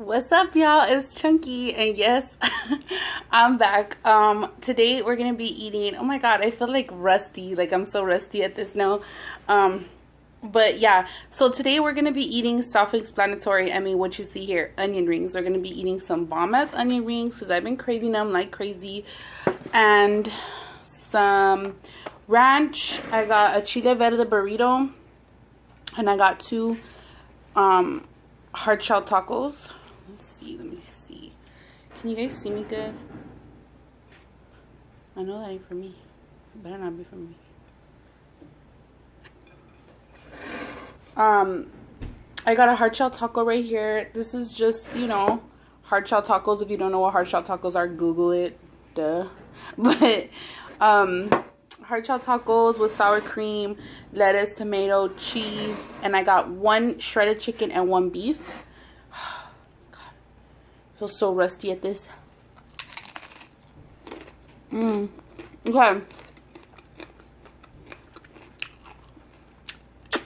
What's up, y'all? It's Chunky, and yes, I'm back. Today we're gonna be eating. Oh my god, I feel like rusty. Like I'm so rusty at this now. But yeah, so today we're gonna be eating self-explanatory. I mean, what you see here, onion rings. We're gonna be eating some bomb-ass onion rings because I've been craving them like crazy, and some ranch. I got a chile verde burrito, and I got two hard shell tacos. Let me see. Can you guys see me good? I know that ain't for me. It better not be for me. I got a hard shell taco right here. This is just, you know, hard shell tacos. If you don't know what hard shell tacos are, Google it. Duh. But hard shell tacos with sour cream, lettuce, tomato, cheese, and I got one shredded chicken and one beef. God, I feel so rusty at this. Okay.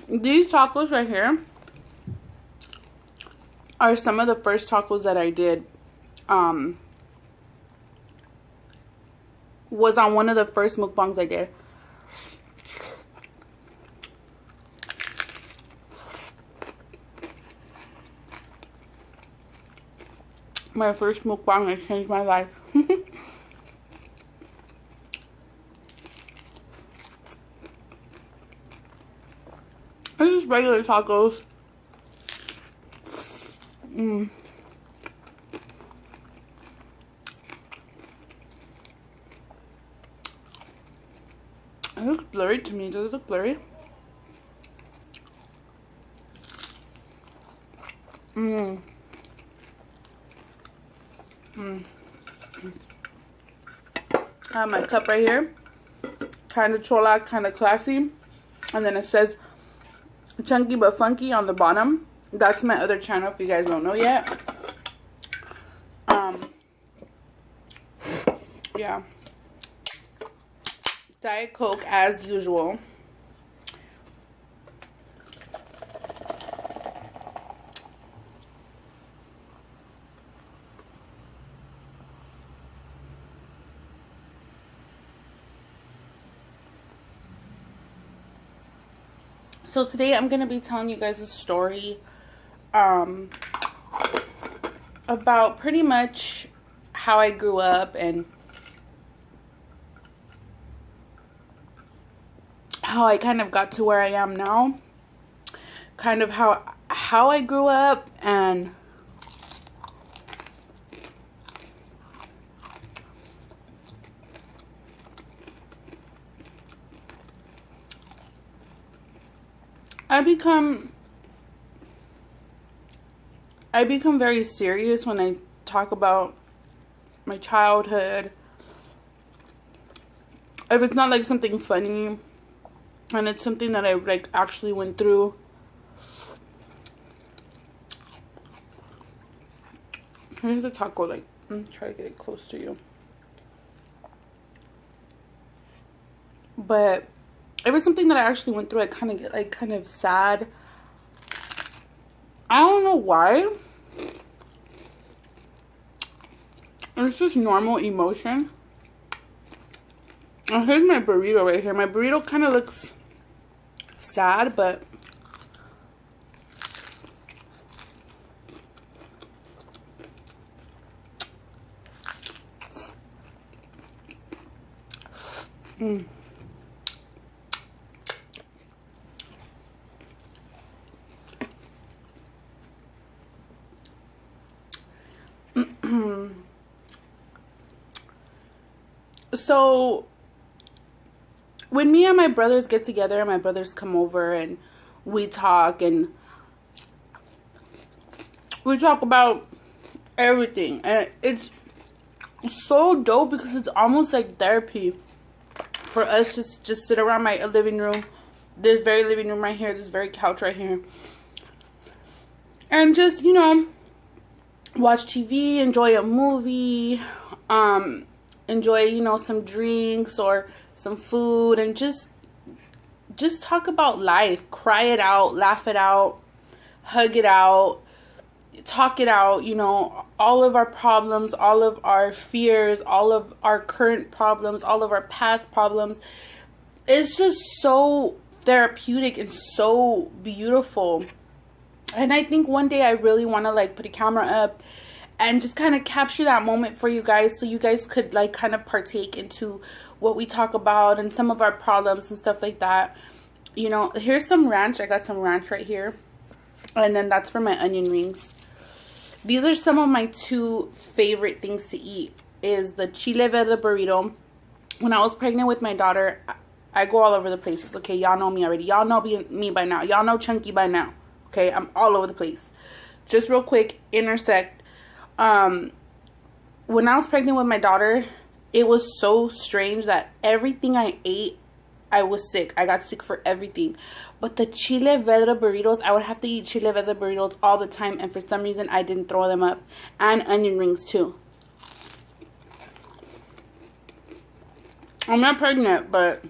These tacos right here are some of the first tacos that I did. Was on one of the first mukbangs I did. My first mukbang has changed my life. This is regular tacos. It looks blurry to me. Does it look blurry? I have my cup right here. Kind of chola, kind of classy. And then it says Chunky but funky on the bottom. That's my other channel if you guys don't know yet. Yeah. Diet Coke as usual. So today I'm going to be telling you guys a story about pretty much how I grew up and how I kind of got to where I am now. Kind of how I grew up and I become very serious when I talk about my childhood. If it's not like something funny and it's something that I like actually went through. Here's the taco. Like, I'm trying to get it close to you. But if it's something that I actually went through, I kind of get like kind of sad. I don't know why. It's just normal emotion. And here's my burrito right here. My burrito kind of looks sad, but so when me and my brothers get together, my brothers come over and we talk about everything, and it's so dope because it's almost like therapy for us to just sit around my living room, this very living room right here, this very couch right here, and just, you know, watch TV, enjoy a movie, enjoy, you know, some drinks or some food, and just talk about life, cry it out, laugh it out, hug it out, talk it out, you know, all of our problems, all of our fears, all of our current problems, all of our past problems. It's just so therapeutic and so beautiful. And I think one day I really want to like put a camera up and just kind of capture that moment for you guys, so you guys could like kind of partake into what we talk about and some of our problems and stuff like that. You know, here's some ranch. I got some ranch right here. And then that's for my onion rings. These are some of my two favorite things to eat. Is the chile verde burrito. When I was pregnant with my daughter, I go all over the places. Okay, y'all know me already. Y'all know me by now. Y'all know Chunky by now. Okay, I'm all over the place. Just real quick, intersect. When I was pregnant with my daughter, it was so strange that everything I ate, I was sick. I got sick for everything. But the chile verde burritos, I would have to eat chile verde burritos all the time. And for some reason, I didn't throw them up. And onion rings, too. I'm not pregnant, but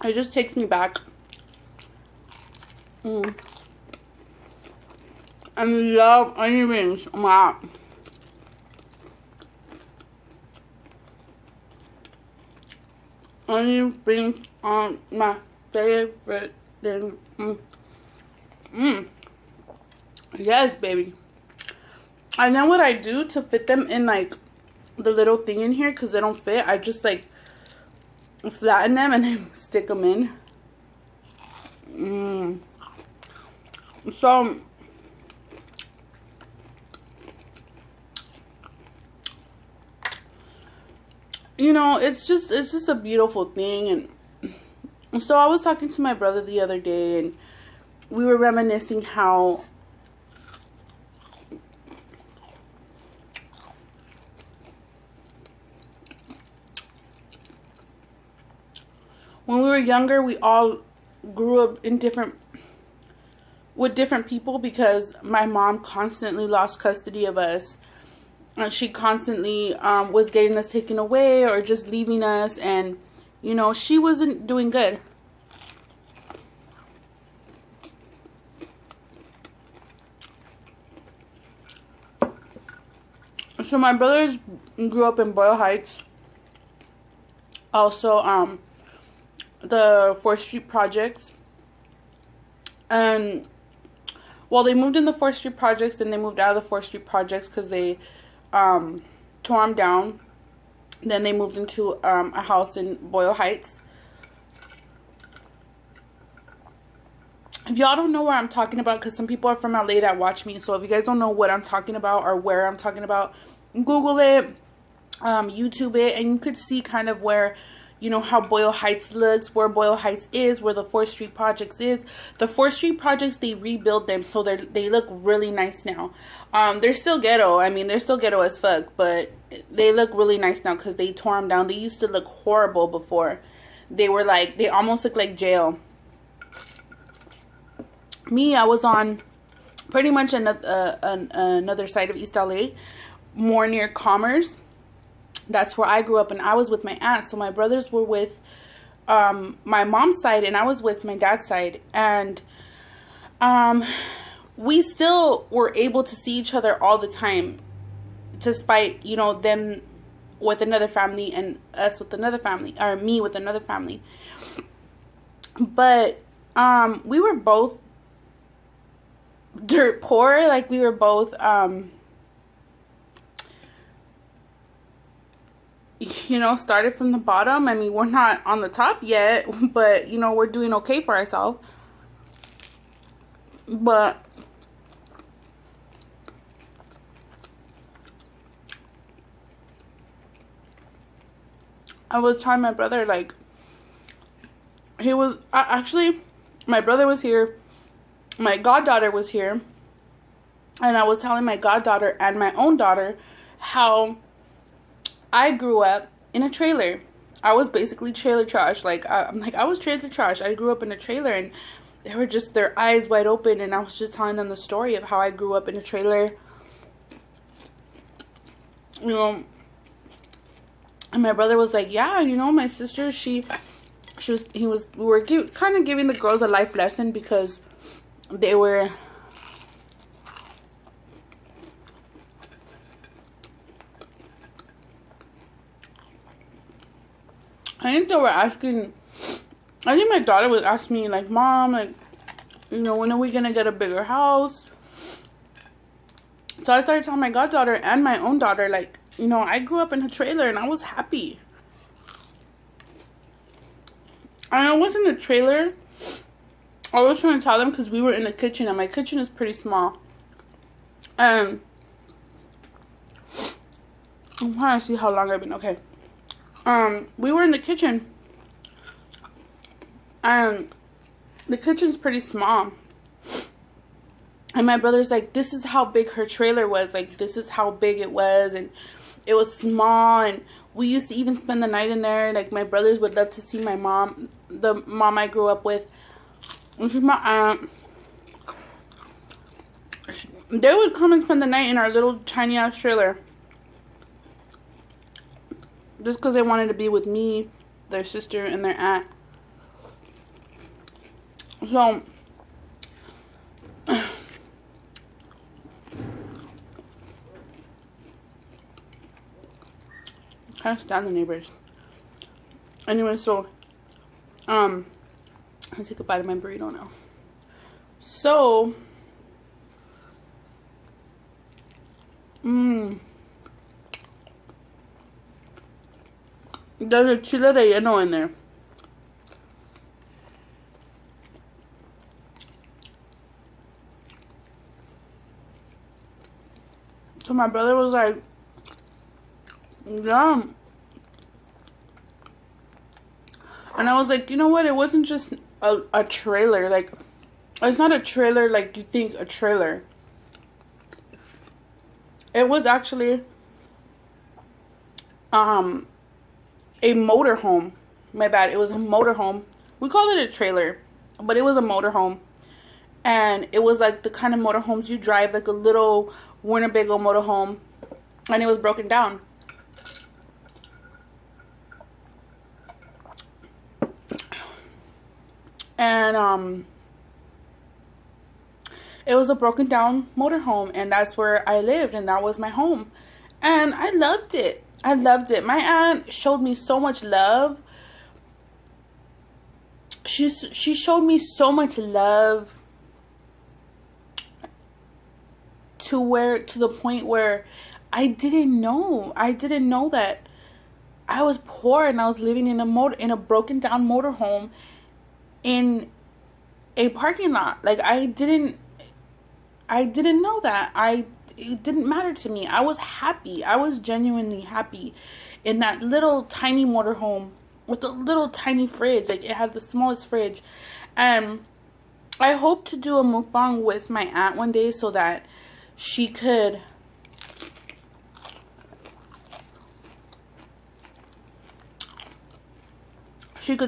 it just takes me back. I love onion rings. Oh my God. Onion rings are my favorite thing. Yes, baby. And then what I do to fit them in like the little thing in here, because they don't fit, I just like flatten them and then stick them in. So you know, it's just a beautiful thing. And so I was talking to my brother the other day, and we were reminiscing how when we were younger, we all grew up in with different people, because my mom constantly lost custody of us. And she constantly was getting us taken away or just leaving us. And, you know, she wasn't doing good. So my brothers grew up in Boyle Heights. Also, the 4th Street Projects. And, well, they moved in the 4th Street Projects, and they moved out of the 4th Street Projects because they tore them down. Then they moved into a house in Boyle Heights. If y'all don't know where I'm talking about, because some people are from LA that watch me, so if you guys don't know what I'm talking about or where I'm talking about, Google it, YouTube it, and you could see kind of where, you know, how Boyle Heights looks, where Boyle Heights is, where the 4th Street Projects is. The 4th Street Projects, they rebuild them, so they look really nice now. They're still ghetto. I mean, they're still ghetto as fuck, but they look really nice now because they tore them down. They used to look horrible before. They were like, they almost look like jail. Me, I was on pretty much another side of East LA, more near Commerce. That's where I grew up, and I was with my aunt. So my brothers were with my mom's side, and I was with my dad's side. And we still were able to see each other all the time, despite, you know, them with another family and us with another family, or me with another family. But we were both dirt poor. Like, we were both you know, started from the bottom. I mean, we're not on the top yet, but, you know, we're doing okay for ourselves. But I was telling my brother, like, he was, actually, my brother was here, my goddaughter was here, and I was telling my goddaughter and my own daughter how I grew up in a trailer. I was basically trailer trash. I was trailer trash. I grew up in a trailer, and they were just, their eyes wide open, and I was just telling them the story of how I grew up in a trailer. You know, and my brother was like, yeah, you know, my sister, we were kind of giving the girls a life lesson, because they were I think they were asking, I think my daughter was asking me, like, Mom, like, you know, when are we gonna get a bigger house? So I started telling my goddaughter and my own daughter, like, you know, I grew up in a trailer and I was happy. And I wasn't a trailer. I was trying to tell them because we were in the kitchen and my kitchen is pretty small. And I'm trying to see how long I've been. Okay. We were in the kitchen. And the kitchen's pretty small. And my brother's like, this is how big her trailer was. Like, this is how big it was. And it was small. And we used to even spend the night in there. Like, my brothers would love to see my mom, the mom I grew up with. And she's my aunt. They would come and spend the night in our little tiny ass trailer. Just because they wanted to be with me, their sister, and their aunt. So, I can't stand the neighbors. Anyway, so, I'll take a bite of my burrito now. So, there's a chile relleno in there. So my brother was like, yeah. And I was like, you know what? It wasn't just a trailer. Like, it's not a trailer like you think a trailer. It was actually a motorhome. My bad. It was a motorhome. We called it a trailer, but it was a motorhome. And it was like the kind of motorhomes you drive, like a little Winnebago motorhome. And it was broken down. And it was a broken down motorhome, and that's where I lived, and that was my home. And I loved it. I loved it. My aunt showed me so much love. She showed me so much love to the point where I didn't know that I was poor and I was living in a broken down motorhome in a parking lot. Like, I didn't know that. It didn't matter to me. I was happy. I was genuinely happy in that little tiny motorhome with a little tiny fridge. Like, it had the smallest fridge. And I hope to do a mukbang with my aunt one day so that she could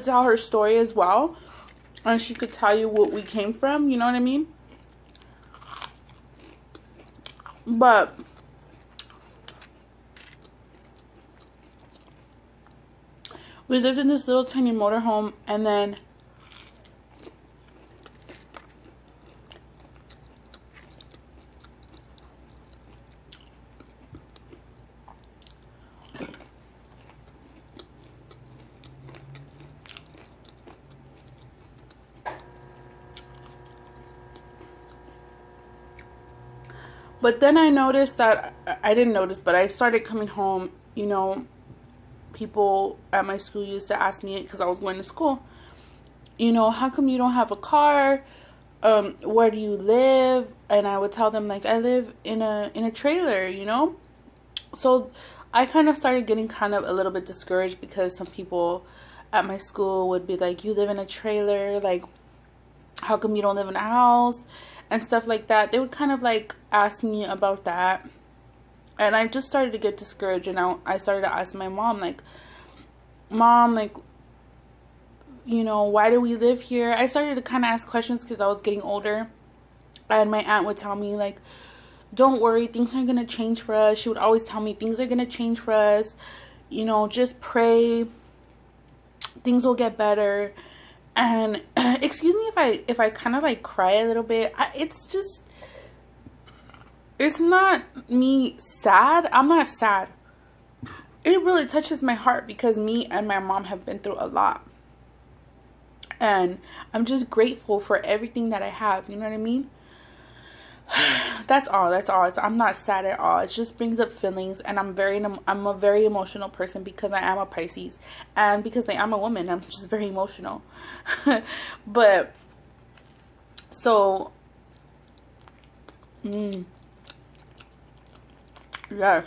tell her story as well. And she could tell you what we came from. You know what I mean? But we lived in this little tiny motorhome, and then I noticed that, I didn't notice, but I started coming home, you know, people at my school used to ask me, because I was going to school, you know, how come you don't have a car? Where do you live? And I would tell them, like, I live in a trailer, you know? So I kind of started getting kind of a little bit discouraged, because some people at my school would be like, you live in a trailer, like, how come you don't live in a house? And stuff like that. They would kind of like ask me about that. And I just started to get discouraged, and I started to ask my mom, like, Mom, like, you know, why do we live here? I started to kind of ask questions because I was getting older. And my aunt would tell me, like, don't worry, things aren't going to change for us. She would always tell me, things are going to change for us. You know, just pray. Things will get better. And excuse me if I kind of like cry a little bit. It's just, it's not me sad. I'm not sad. It really touches my heart because me and my mom have been through a lot. And I'm just grateful for everything that I have. You know what I mean? That's all. I'm not sad at all. It just brings up feelings, and I'm a very emotional person because I am a Pisces, and because I am a woman, I'm just very emotional. But so yes,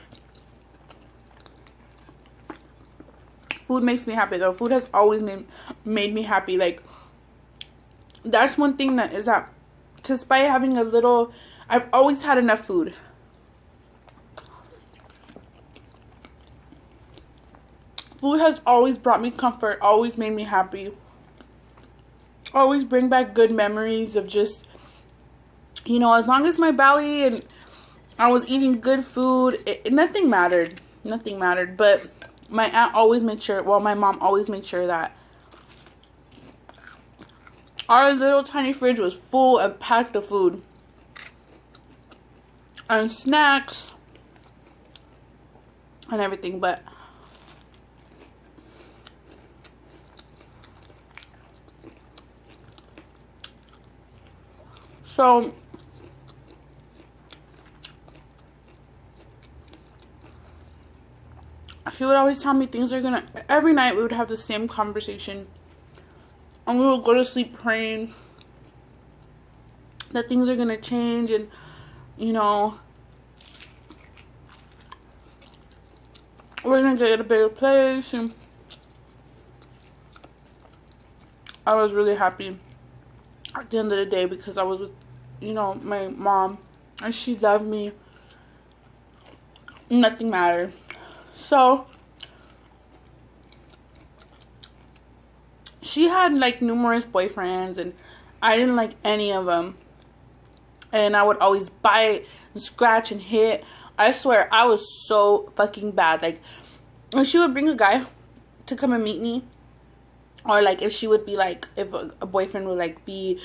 food makes me happy though. Food has always made me happy. Like, that's one thing that is that, despite having a little, I've always had enough food. Food has always brought me comfort, always made me happy. Always bring back good memories of just, you know, as long as my belly and I was eating good food, nothing mattered. Nothing mattered. But my aunt always made sure, well, my mom always made sure that our little tiny fridge was full and packed of food. And snacks. And everything, but so she would always tell me things are gonna, every night we would have the same conversation. And we would go to sleep praying that things are gonna change, and you know, we're gonna get a better place. And I was really happy at the end of the day because I was with, you know, my mom, and she loved me. Nothing mattered. So she had like numerous boyfriends, and I didn't like any of them. And I would always bite and scratch and hit. I swear, I was so fucking bad. Like, when she would bring a guy to come and meet me, or like if she would be like, if a boyfriend would like be,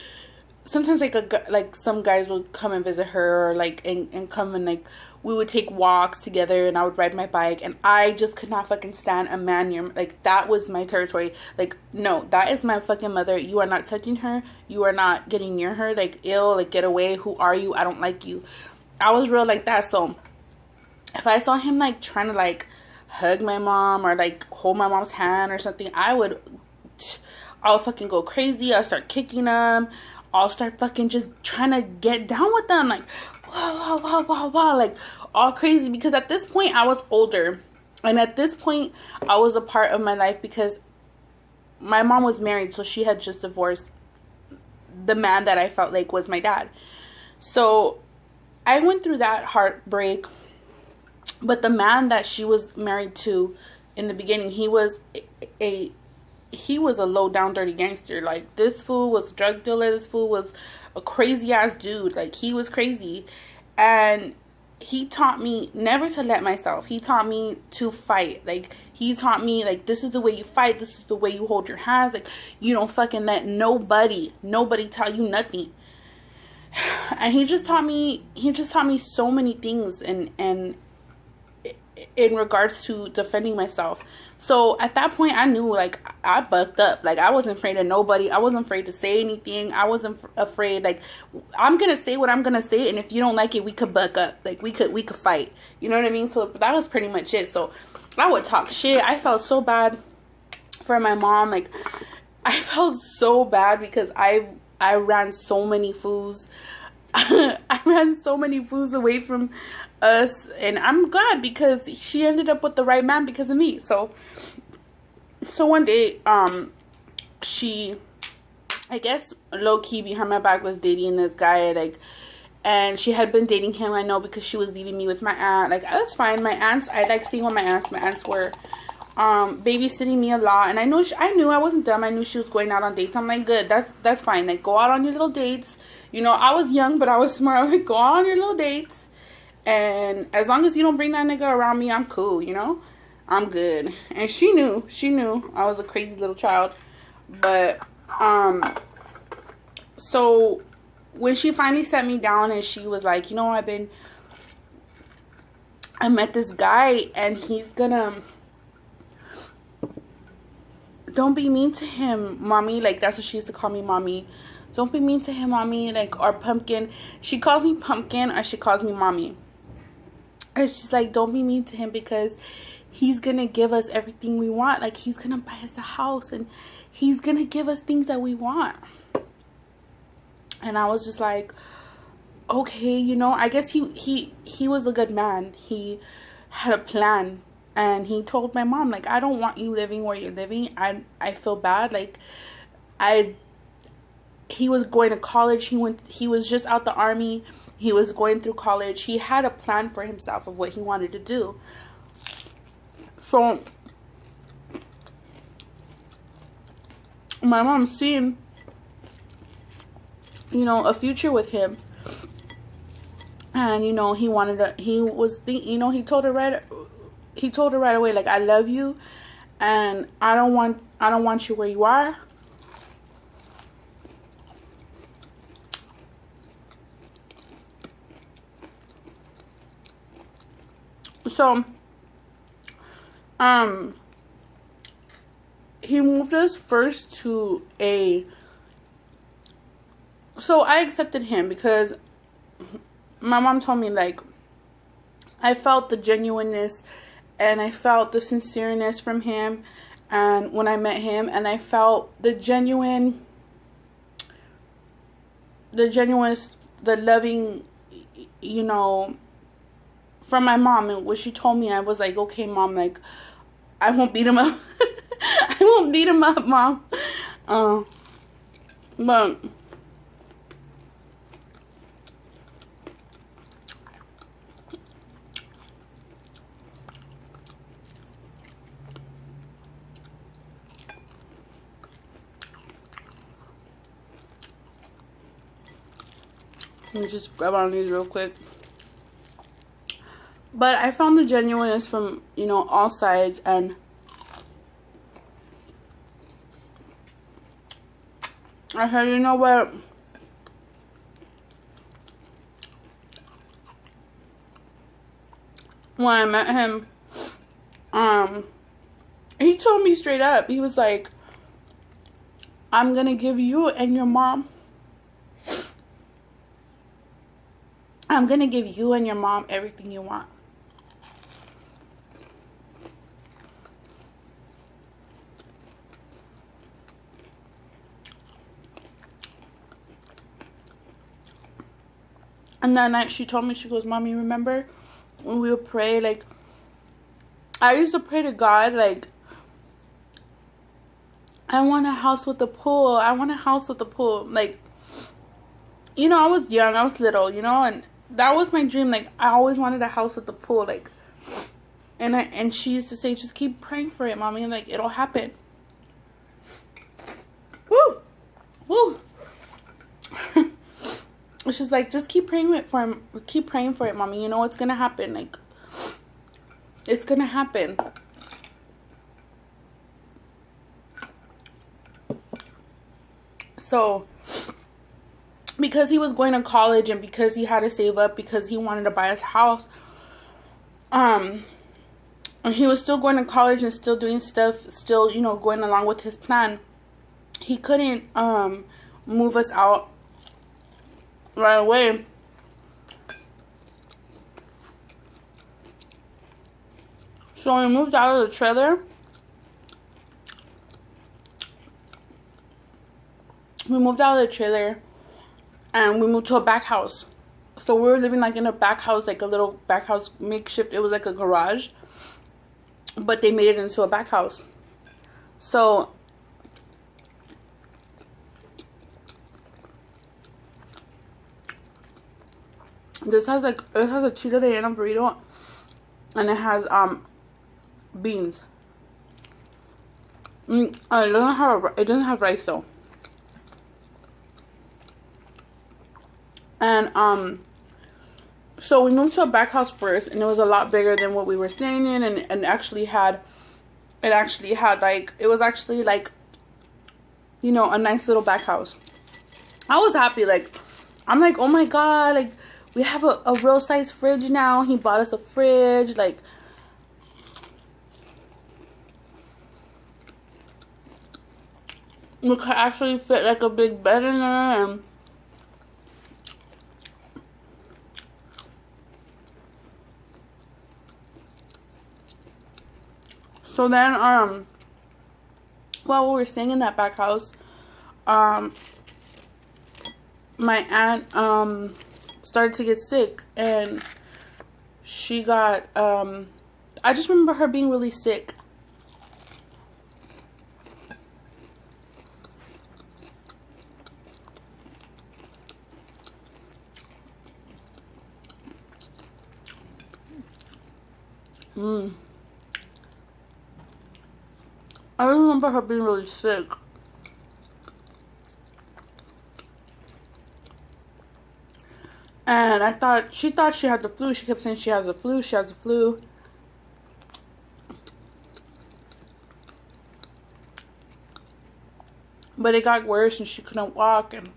sometimes like some guys would come and visit her, or like and come and like we would take walks together, and I would ride my bike, and I just could not fucking stand a man near, like, that was my territory. Like, no, that is my fucking mother. You are not touching her. You are not getting near her. Like, ill, like, get away. Who are you? I don't like you. I was real like that. So if I saw him like trying to like hug my mom or like hold my mom's hand or something, I'll fucking go crazy. I'll start kicking them. I'll start fucking just trying to get down with them, like, wow, like, all crazy. Because at this point, I was older. And at this point, I was a part of my life because my mom was married, so she had just divorced the man that I felt like was my dad. So I went through that heartbreak. But the man that she was married to in the beginning, he was a low down dirty gangster. Like, this fool was a drug dealer. This fool was a crazy ass dude. Like, he was crazy. And he taught me never to let myself. He taught me to fight. Like, he taught me, like, this is the way you fight. This is the way you hold your hands. Like, you don't fucking let nobody tell you nothing. And he just taught me so many things and in regards to defending myself. So at that point, I knew, like, I bucked up. Like, I wasn't afraid of nobody. I wasn't afraid to say anything. I wasn't afraid. Like, I'm gonna say what I'm gonna say, and if you don't like it, we could buck up. Like, we could fight. You know what I mean? So that was pretty much it. So I would talk shit. I felt so bad for my mom. Like, I felt so bad because I ran so many fools. I ran so many fools away from us, and I'm glad because she ended up with the right man because of me. So one day, she, I guess, low-key behind my back was dating this guy, like, and she had been dating him, I know, because she was leaving me with my aunt. Like, that's fine. My aunts, I like staying with my aunts. My aunts were babysitting me a lot, and I knew I wasn't dumb. I knew she was going out on dates. I'm like, good, that's fine. Like, go out on your little dates. You know, I was young, but I was smart. I'm like, go out on your little dates. And as long as you don't bring that nigga around me, I'm cool, you know? I'm good. And she knew I was a crazy little child. But So when she finally sat me down and she was like, you know, I met this guy and he's gonna, don't be mean to him, mommy. Like, that's what she used to call me, mommy. Don't be mean to him, mommy. Like, or pumpkin. She calls me pumpkin or she calls me mommy. And she's like, don't be mean to him because he's gonna give us everything we want. Like, he's gonna buy us a house and he's gonna give us things that we want. And I was just like, okay, you know, I guess he was a good man. He had a plan. And he told my mom, like, I don't want you living where you're living. I feel bad. Like, he was going to college. He was just out the army. He was going through college. He had a plan for himself of what he wanted to do. So my mom seen, you know, a future with him. And, you know, he told her right away, like, I love you and I don't want you where you are. So he moved us first to so I accepted him because my mom told me, like, I felt the genuineness and I felt the sincereness from him, and when I met him, and I felt the loving, you know, from my mom. And what she told me, I was like, okay, mom, like, I won't beat him up. I won't beat him up, mom. But let me just grab on these real quick. But I found the genuineness from, you know, all sides. And I said, you know what? When I met him, he told me straight up. He was like, I'm gonna give you and your mom, I'm gonna give you and your mom everything you want. And that night she told me, she goes, Mommy, remember when we would pray? Like, I used to pray to God, like, I want a house with a pool. I want a house with a pool. Like, you know, I was young, I was little, you know, and that was my dream. Like, I always wanted a house with a pool. Like, and she used to say, just keep praying for it, Mommy, and like, it'll happen. Woo! Woo! She's like, just keep praying for him. Keep praying for it, Mommy. You know it's gonna happen. Like, it's gonna happen. So, because he was going to college and because he had to save up, because he wanted to buy his house, and he was still going to college and still doing stuff, still, you know, going along with his plan, he couldn't move us out right away. So we moved out of the trailer. We moved out of the trailer and we moved to a back house. So we were living like in a back house, like a little back house makeshift. It was like a garage, but they made it into a back house. So this has like, it has a chile relleno burrito and it has beans. It doesn't have rice though. And so we moved to a back house first, and it was a lot bigger than what we were staying in, and actually had like, it was actually like you know, a nice little back house. I was happy. Like, I'm like, oh my God, like, we have a real size fridge now. He bought us a fridge. Like, we could actually fit like a big bed in there. And so then, while we were staying in that back house, my aunt, started to get sick, and she got, I just remember her being really sick. I remember her being really sick. And she thought she had the flu. She kept saying she has the flu, she has the flu. But it got worse and she couldn't walk, and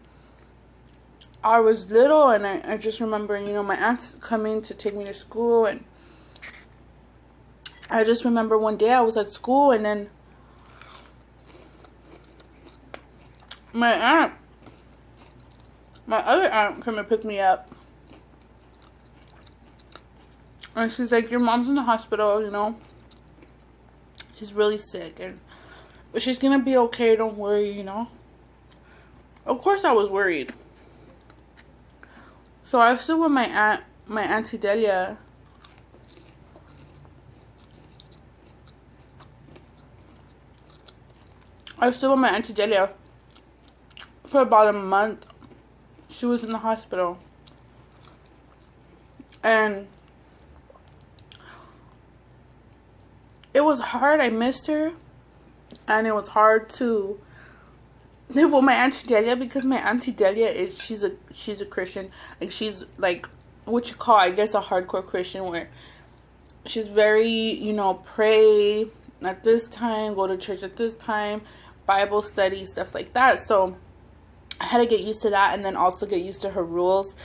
I was little, and I just remember, you know, my aunt's coming to take me to school, and I just remember one day I was at school, and then my other aunt came and picked me up. And she's like, your mom's in the hospital, you know. She's really sick, but she's gonna be okay, don't worry, you know. Of course I was worried. So I was still with my Auntie Delia. I was still with my Auntie Delia for about a month. She was in the hospital. And it was hard. I missed her. And it was hard to live with my Auntie Delia, because my Auntie Delia she's a Christian. Like, she's like what you call, I guess, a hardcore Christian, where she's very, you know, pray at this time, go to church at this time, Bible study, stuff like that. So I had to get used to that, and then also get used to her rules.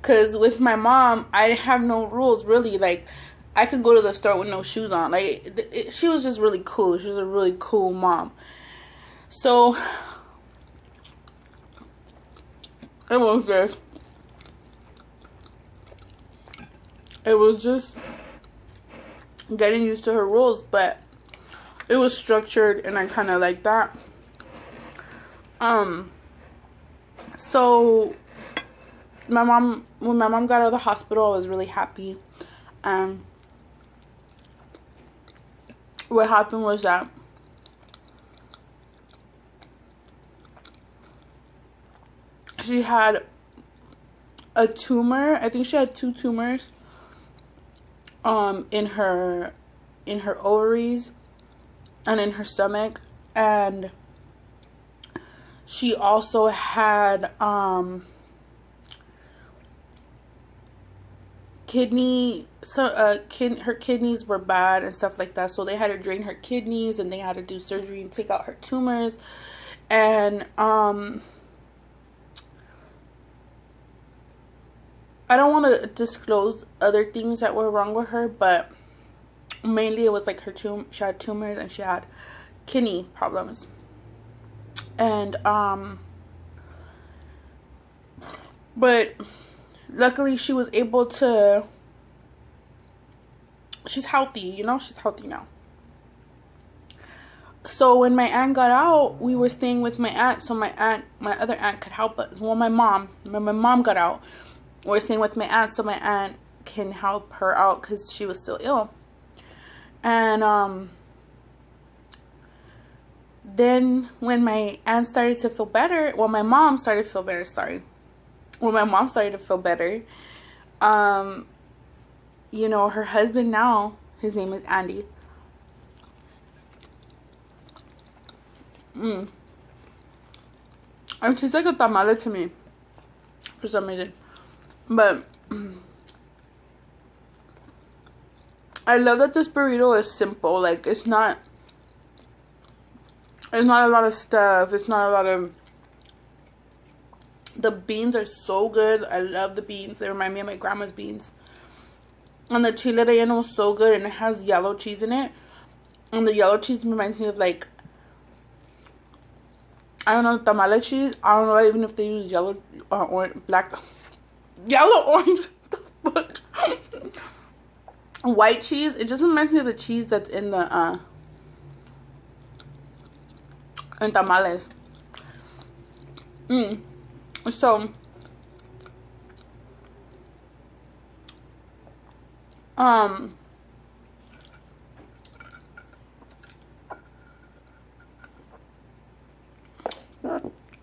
Because with my mom, I have no rules, really. Like, I could go to the store with no shoes on. Like, she was just really cool. She was a really cool mom. So it was just getting used to her rules, but it was structured, and I kind of like that. So when my mom got out of the hospital, I was really happy. What happened was that she had a tumor. I think she had 2 tumors in her ovaries and in her stomach, and she also had her kidneys were bad and stuff like that, so they had to drain her kidneys, and they had to do surgery and take out her tumors. And I don't want to disclose other things that were wrong with her, but mainly it was like she had tumors, and she had kidney problems. And but luckily she was able to, she's healthy, you know, she's healthy now. So when my aunt got out, we were staying with my aunt, so my other aunt could help us. Well, when my mom got out, we were staying with my aunt, so my aunt can help her out because she was still ill. And then when my aunt started to feel better, well, my mom started to feel better, sorry. When my mom started to feel better, you know, her husband now, his name is Andy. And she's like a tamale to me for some reason. But I love that this burrito is simple. Like, it's not It's not a lot of stuff. It's not a lot of... The beans are so good. I love the beans. They remind me of my grandma's beans. And the chile relleno is so good, and it has yellow cheese in it. And the yellow cheese reminds me of, like, I don't know, tamale cheese. I don't know even if they use yellow or black, yellow orange. What the fuck? White cheese. It just reminds me of the cheese that's in the in tamales. So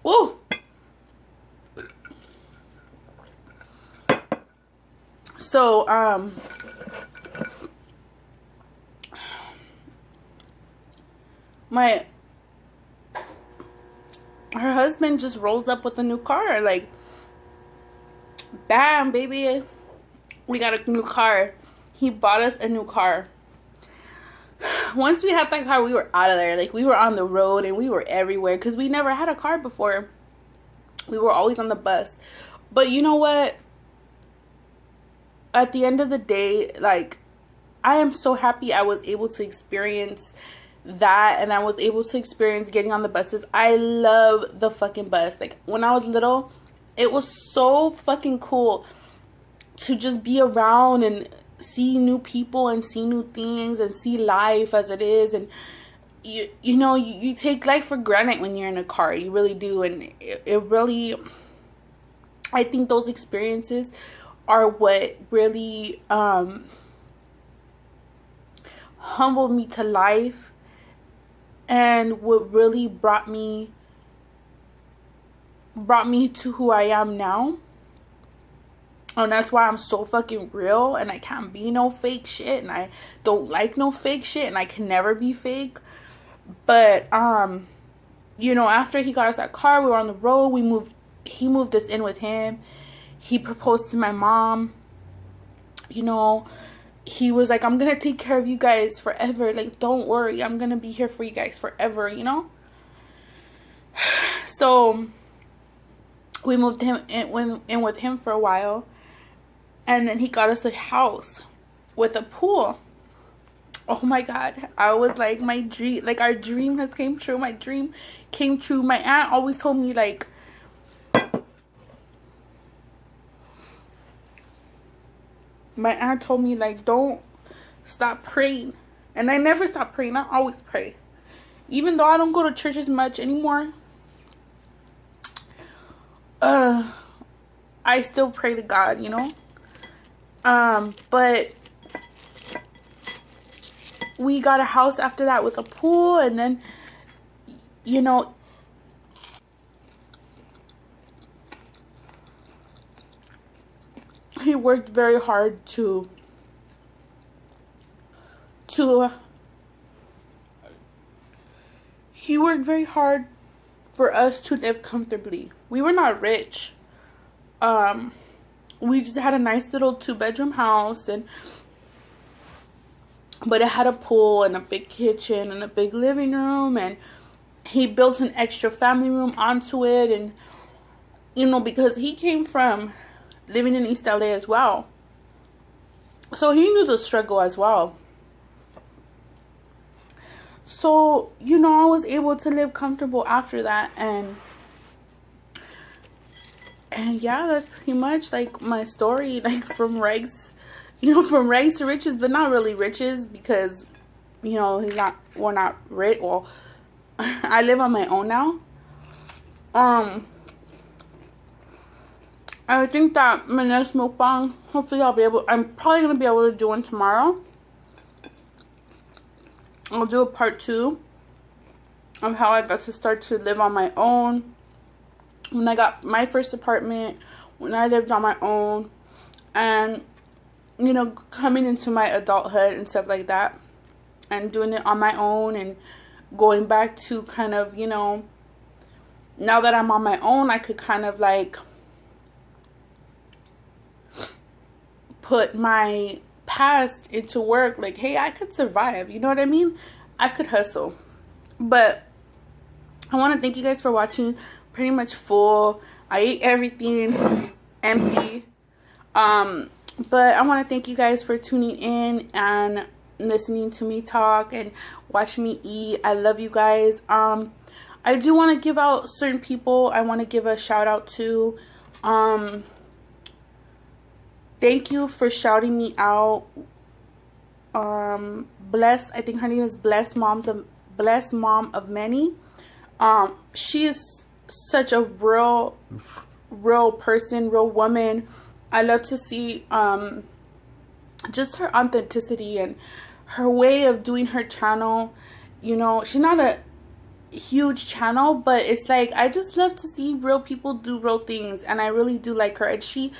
ooh. So her husband just rolls up with a new car, like, bam, baby, we got a new car. He bought us a new car. Once we had that car, we were out of there. Like, we were on the road and we were everywhere because we never had a car before. We were always on the bus. But you know what? At the end of the day, like, I am so happy I was able to experience that, and I was able to experience getting on the buses. I love the fucking bus. Like, when I was little, it was so fucking cool to just be around and see new people and see new things and see life as it is. And you know, you take life for granted when you're in a car. You really do. And it really, I think those experiences are what really humbled me to life, and what really brought me to who I am now. And that's why I'm so fucking real, and I can't be no fake shit, and I don't like no fake shit, and I can never be fake. But you know, after he got us that car, we were on the road. He moved us in with him. He proposed to my mom. You know, he was like, I'm gonna take care of you guys forever. Like, don't worry, I'm gonna be here for you guys forever, you know? So we moved him in with him for a while. And then he got us a house with a pool. Oh my God. I was like, my dream, like, our dream has came true. My dream came true. My aunt always told me, like, don't stop praying. And I never stop praying. I always pray. Even though I don't go to church as much anymore, I still pray to God, you know? But we got a house after that with a pool, and then, you know, he worked very hard to he worked very hard for us to live comfortably. We were not rich. We just had a nice little 2-bedroom house, but it had a pool and a big kitchen and a big living room, and he built an extra family room onto it. And, you know, because he came from living in East LA as well, so he knew the struggle as well. So, you know, I was able to live comfortable after that, and yeah, that's pretty much, like, my story, like, from rags, you know, from rags to riches, but not really riches, because, you know, we're not rich. Well, I live on my own now. I think that my next mukbang, hopefully I'm probably going to be able to do one tomorrow. I'll do a part 2 of how I got to start to live on my own. When I got my first apartment, when I lived on my own, and, you know, coming into my adulthood and stuff like that, and doing it on my own, and going back to kind of, you know, now that I'm on my own, I could kind of, like, put my past into work. Like, hey, I could survive, you know what I mean? I could hustle. But I want to thank you guys for watching. Pretty much full. I ate everything empty. But I want to thank you guys for tuning in and listening to me talk and watch me eat. I love you guys. I do want to give out certain people. I want to give a shout out to. Thank you for shouting me out. Bless, I think her name is Blessed Mom of Many. She is such a real person, real woman. I love to see just her authenticity and her way of doing her channel. You know, she's not a huge channel, but it's like I just love to see real people do real things, and I really do like her. And she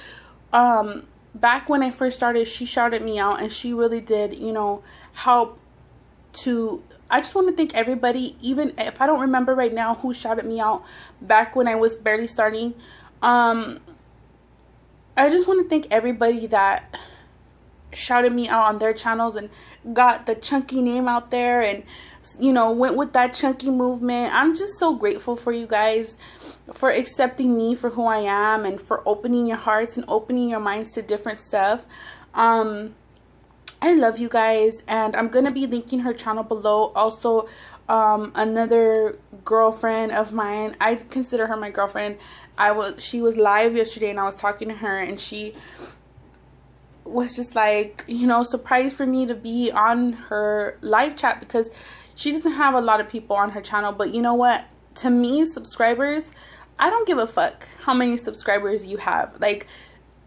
back when I first started, she shouted me out, and she really did, you know, help to. I just want to thank everybody, even if I don't remember right now who shouted me out back when I was barely starting. I just want to thank everybody that shouted me out on their channels and got the Chunky name out there, and you know, went with that Chunky movement. I'm just so grateful for you guys for accepting me for who I am, and for opening your hearts and opening your minds to different stuff. I love you guys, and I'm gonna be linking her channel below. Also, another girlfriend of mine, I consider her my girlfriend. She was live yesterday, and I was talking to her, and she was just like, you know, surprised for me to be on her live chat, because she doesn't have a lot of people on her channel. But you know what, to me, subscribers, I don't give a fuck how many subscribers you have. Like,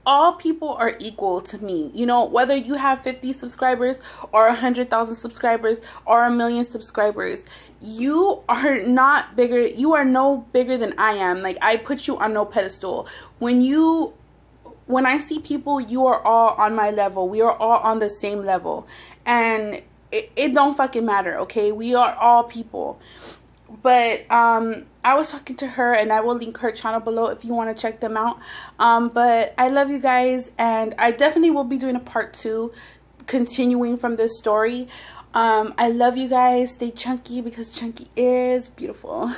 all people are equal to me. You know, whether you have 50 subscribers or 100,000 subscribers or 1,000,000 subscribers, you are not bigger. You are no bigger than I am. Like, I put you on no pedestal. When I see people, you are all on my level. We are all on the same level. And it don't fucking matter, okay? We are all people. But I was talking to her, and I will link her channel below if you want to check them out. But I love you guys, and I definitely will be doing a part 2 continuing from this story. I love you guys. Stay chunky, because chunky is beautiful.